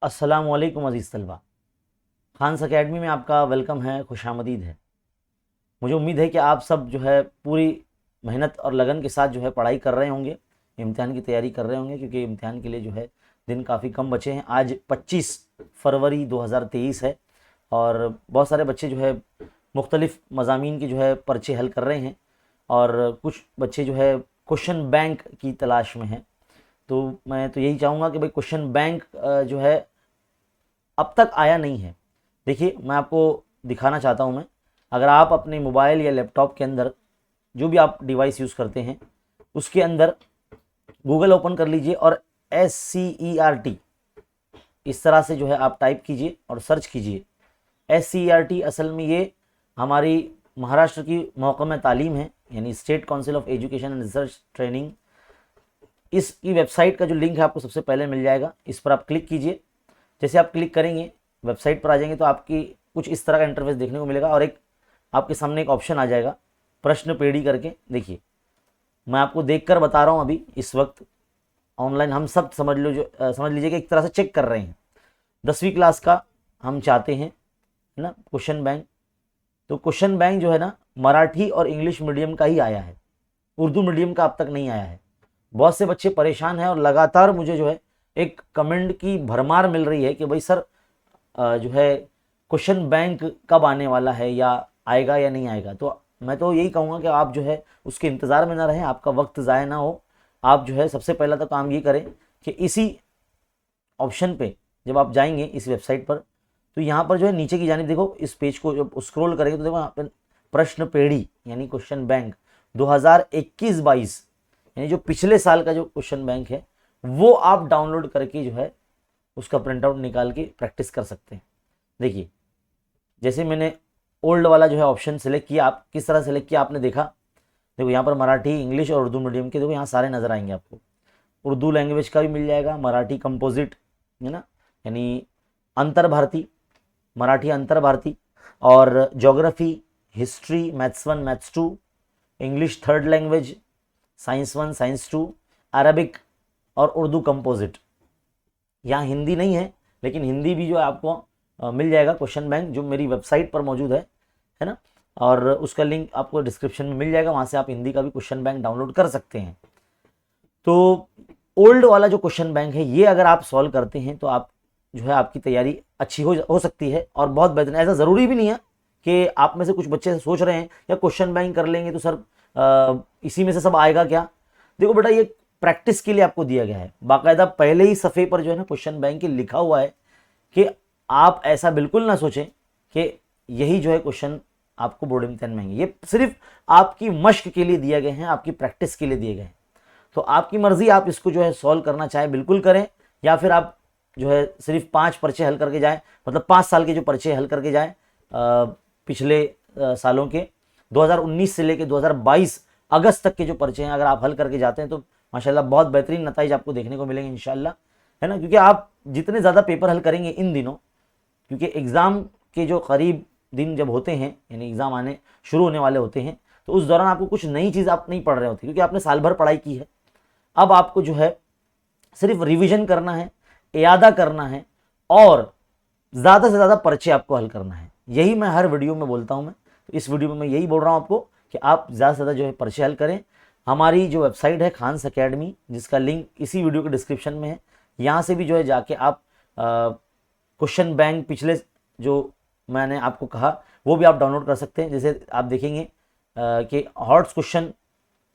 अस्सलाम वालेकुम अज़ीज़ तलबा। खान्स अकेडमी में आपका वेलकम है, खुशामदीद है। मुझे उम्मीद है कि आप सब जो है पूरी मेहनत और लगन के साथ जो है पढ़ाई कर रहे होंगे, इम्तिहान की तैयारी कर रहे होंगे, क्योंकि इम्तिहान के लिए जो है दिन काफ़ी कम बचे हैं। आज 25 फरवरी 2023 है और बहुत सारे बच्चे जो है मुख्तलिफ़ मज़ामीन के जो है पर्चे हल कर रहे हैं और कुछ बच्चे जो है क्वेश्चन बैंक की तलाश में हैं। तो मैं तो यही चाहूँगा कि भाई क्वेश्चन बैंक जो है अब तक आया नहीं है। देखिए, मैं आपको दिखाना चाहता हूँ। मैं अगर आप अपने मोबाइल या लैपटॉप के अंदर जो भी आप डिवाइस यूज़ करते हैं उसके अंदर गूगल ओपन कर लीजिए और SCERT इस तरह से जो है आप टाइप कीजिए और सर्च कीजिए। SCERT असल में ये हमारी महाराष्ट्र की महकमा तालीम है, यानी state council of education and research training. इसकी वेबसाइट का जो लिंक है आपको सबसे पहले मिल जाएगा, इस पर आप क्लिक कीजिए। जैसे आप क्लिक करेंगे वेबसाइट पर आ जाएंगे तो आपकी कुछ इस तरह का इंटरफेस देखने को मिलेगा और एक आपके सामने एक ऑप्शन आ जाएगा प्रश्न पेड़ी करके। देखिए, मैं आपको देखकर बता रहा हूँ अभी इस वक्त ऑनलाइन हम सब समझ लीजिए कि एक तरह से चेक कर रहे हैं। 10वीं क्लास का हम चाहते हैं, है ना, क्वेश्चन बैंक। तो क्वेश्चन बैंक जो है ना मराठी और इंग्लिश मीडियम का ही आया है, उर्दू मीडियम का अब तक नहीं आया है। बहुत से बच्चे परेशान हैं और लगातार मुझे जो है एक कमेंट की भरमार मिल रही है कि भाई सर जो है क्वेश्चन बैंक कब आने वाला है या आएगा या नहीं आएगा। तो मैं तो यही कहूँगा कि आप जो है उसके इंतज़ार में ना रहें, आपका वक्त ज़ाया ना हो। आप जो है सबसे पहला तो काम ये करें कि इसी ऑप्शन पे जब आप जाएंगे इस वेबसाइट पर तो यहाँ पर जो है नीचे की जानिब देखो, इस पेज को जब स्क्रॉल करेंगे तो देखो यहाँ पर प्रश्न पेड़ी यानी क्वेश्चन बैंक 2021-22 यानी जो पिछले साल का जो क्वेश्चन बैंक है वो आप डाउनलोड करके जो है उसका प्रिंट आउट निकाल के प्रैक्टिस कर सकते हैं। देखिए, जैसे मैंने ओल्ड वाला जो है ऑप्शन सेलेक्ट किया, आप किस तरह सेलेक्ट किया आपने देखा। देखो यहाँ पर मराठी, इंग्लिश और उर्दू मीडियम के देखो यहाँ सारे नज़र आएंगे आपको। उर्दू लैंग्वेज का भी मिल जाएगा, मराठी कंपोजिट है ना, यानी अंतर भारती, मराठी अंतर भारती, और geography, history, maths 1 maths 2, English third language, science 1 science 2, Arabic और उर्दू कंपोजिट। यहाँ हिंदी नहीं है लेकिन हिंदी भी जो है आपको मिल जाएगा क्वेश्चन बैंक, जो मेरी वेबसाइट पर मौजूद है ना, और उसका लिंक आपको डिस्क्रिप्शन में मिल जाएगा, वहाँ से आप हिंदी का भी क्वेश्चन बैंक डाउनलोड कर सकते हैं। तो ओल्ड वाला जो क्वेश्चन बैंक है ये अगर आप सॉल्व करते हैं तो आप जो है आपकी तैयारी अच्छी हो सकती है और बहुत बेहतर। ऐसा ज़रूरी भी नहीं है कि आप में से कुछ बच्चे सोच रहे हैं या क्वेश्चन बैंक कर लेंगे तो सर इसी में से सब आएगा क्या। देखो बेटा, ये प्रैक्टिस के लिए आपको दिया गया है, बाकायदा पहले ही सफ़े पर जो है ना क्वेश्चन बैंक के लिखा हुआ है कि आप ऐसा बिल्कुल ना सोचें कि यही जो है क्वेश्चन आपको बोर्ड इम्तिहान में आएंगे। ये सिर्फ आपकी मश्क के लिए दिए गए हैं, आपकी प्रैक्टिस के लिए दिए गए हैं। तो आपकी मर्जी, आप इसको जो है सॉल्व करना चाहे बिल्कुल करें, या फिर आप जो है सिर्फ 5 पर्चे हल करके जाएं, मतलब 5 साल के जो पर्चे हल करके जाएं पिछले सालों के 2019 से लेकर 2022 अगस्त तक के जो पर्चे हैं अगर आप हल करके जाते हैं तो माशाल्लाह बहुत बेहतरीन नतीजे आपको देखने को मिलेंगे इंशाल्लाह, है ना। क्योंकि आप जितने ज़्यादा पेपर हल करेंगे इन दिनों, क्योंकि एग्ज़ाम के जो करीब दिन जब होते हैं यानी एग्ज़ाम आने शुरू होने वाले होते हैं तो उस दौरान आपको कुछ नई चीज़ आप नहीं पढ़ रहे होते, क्योंकि आपने साल भर पढ़ाई की है। अब आपको जो है सिर्फ रिवीजन करना है, इयादा करना है और ज़्यादा से ज़्यादा पर्चे आपको हल करना है। यही मैं हर वीडियो में बोलता हूँ। मैं तो इस वीडियो में मैं यही बोल रहा हूँ आपको कि आप ज़्यादा से ज़्यादा जो है पर्चे हल करें। हमारी जो वेबसाइट है खान्स अकेडमी, जिसका लिंक इसी वीडियो के डिस्क्रिप्शन में है, यहाँ से भी जो है जाके आप क्वेश्चन बैंक पिछले जो मैंने आपको कहा वो भी आप डाउनलोड कर सकते हैं। जैसे आप देखेंगे कि हॉट क्वेश्चन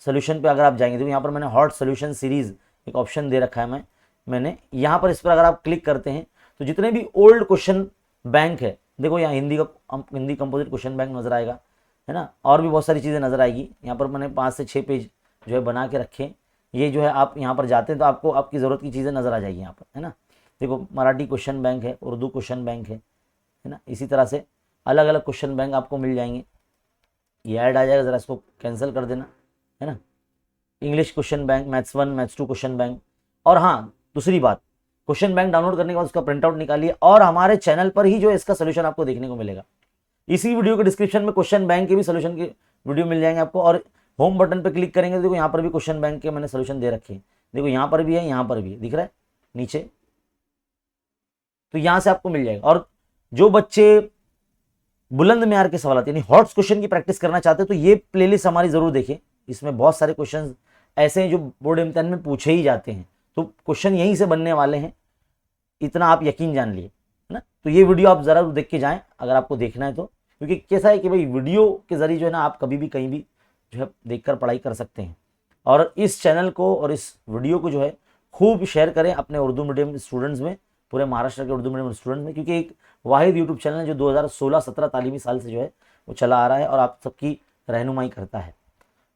सोल्यूशन पे अगर आप जाएंगे तो यहाँ पर मैंने हॉट सोल्यूशन सीरीज़ एक ऑप्शन दे रखा है मैंने यहाँ पर, इस पर अगर आप क्लिक करते हैं तो जितने भी ओल्ड क्वेश्चन बैंक है, देखो यहाँ हिंदी कंपोजिट क्वेश्चन बैंक नज़र आएगा, है ना, और भी बहुत सारी चीज़ें नज़र आएगी। यहाँ पर मैंने 5 से 6 पेज जो है बना के रखे। ये जो है आप यहाँ पर जाते हैं तो आपको आपकी ज़रूरत की चीज़ें नज़र आ जाएगी यहाँ पर, है ना। देखो मराठी क्वेश्चन बैंक है, उर्दू क्वेश्चन बैंक है ना, इसी तरह से अलग अलग क्वेश्चन बैंक आपको मिल जाएंगे। ये ऐड आ जाएगा, ज़रा इसको कैंसिल कर देना, है ना। English question bank, maths 1 maths 2 question bank. और हाँ, दूसरी बात, क्वेश्चन बैंक डाउनलोड करने के बाद उसका प्रिंट आउट निकालिए और हमारे चैनल पर ही जो है इसका सोल्यूशन आपको देखने को मिलेगा। इसी वीडियो के डिस्क्रिप्शन में क्वेश्चन बैंक के भी सोल्यूशन के वीडियो मिल जाएंगे आपको, और होम बटन पर क्लिक करेंगे तो देखो यहाँ पर भी क्वेश्चन बैंक के मैंने सोल्यूशन दे रखे हैं। देखो यहाँ पर भी है, यहाँ पर भी दिख रहा है नीचे, तो यहाँ से आपको मिल जाएगा। और जो बच्चे बुलंद म्यार के सवाल यानी हॉट्स क्वेश्चन की प्रैक्टिस करना चाहते हैं तो ये प्लेलिस्ट हमारी जरूर देखें। इसमें बहुत सारे क्वेश्चन ऐसे हैं जो बोर्ड इम्तिहान में पूछे ही जाते हैं, तो क्वेश्चन यहीं से बनने वाले हैं, इतना आप यकीन जान लिए, है ना। तो ये वीडियो आप ज़रा देख के जाएं अगर आपको देखना है तो, क्योंकि कैसा है कि भाई वीडियो के जरिए जो है ना आप कभी भी कहीं भी जो है देखकर पढ़ाई कर सकते हैं। और इस चैनल को और इस वीडियो को जो है खूब शेयर करें अपने उर्दू मीडियम स्टूडेंट्स में, पूरे महाराष्ट्र के उर्दू मीडियम स्टूडेंट्स में, क्योंकि एक वाहिद यूट्यूब चैनल है जो 2016-17 तालीमी साल से जो है वो चला आ रहा है और आप सबकी रहनुमाई करता है।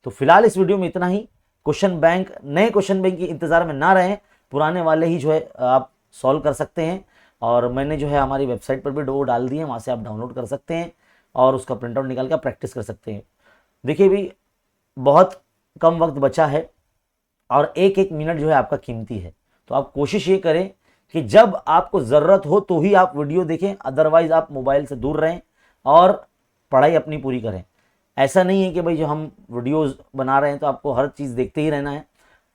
तो फिलहाल इस वीडियो में इतना ही। क्वेश्चन बैंक, नए क्वेश्चन बैंक के इंतजार में ना रहें, पुराने वाले ही जो है आप सॉल्व कर सकते हैं। और मैंने जो है हमारी वेबसाइट पर भी वो डाल दिए हैं, वहाँ से आप डाउनलोड कर सकते हैं और उसका प्रिंट आउट निकाल कर प्रैक्टिस कर सकते हैं। देखिए भी बहुत कम वक्त बचा है और एक एक मिनट जो है आपका कीमती है, तो आप कोशिश ये करें कि जब आपको ज़रूरत हो तो ही आप वीडियो देखें, अदरवाइज़ आप मोबाइल से दूर रहें और पढ़ाई अपनी पूरी करें। ऐसा नहीं है कि भाई जो हम वीडियोस बना रहे हैं तो आपको हर चीज़ देखते ही रहना है।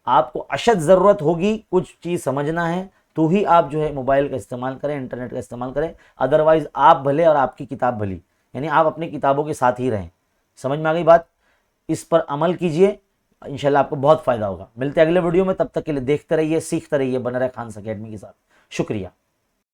आपको अशद ज़रूरत होगी, कुछ चीज़ समझना है तो ही आप जो है मोबाइल का इस्तेमाल करें, इंटरनेट का इस्तेमाल करें। अदरवाइज़ आप भले और आपकी किताब भली, यानी आप अपनी किताबों के साथ ही रहें। समझ में आ गई बात? इस पर अमल कीजिए, इंशाल्लाह आपको बहुत फ़ायदा होगा। मिलते हैं अगले वीडियो में, तब तक के लिए देखते रहिए, सीखते रहिए, बने रहे खान्स अकेडमी के साथ। शुक्रिया।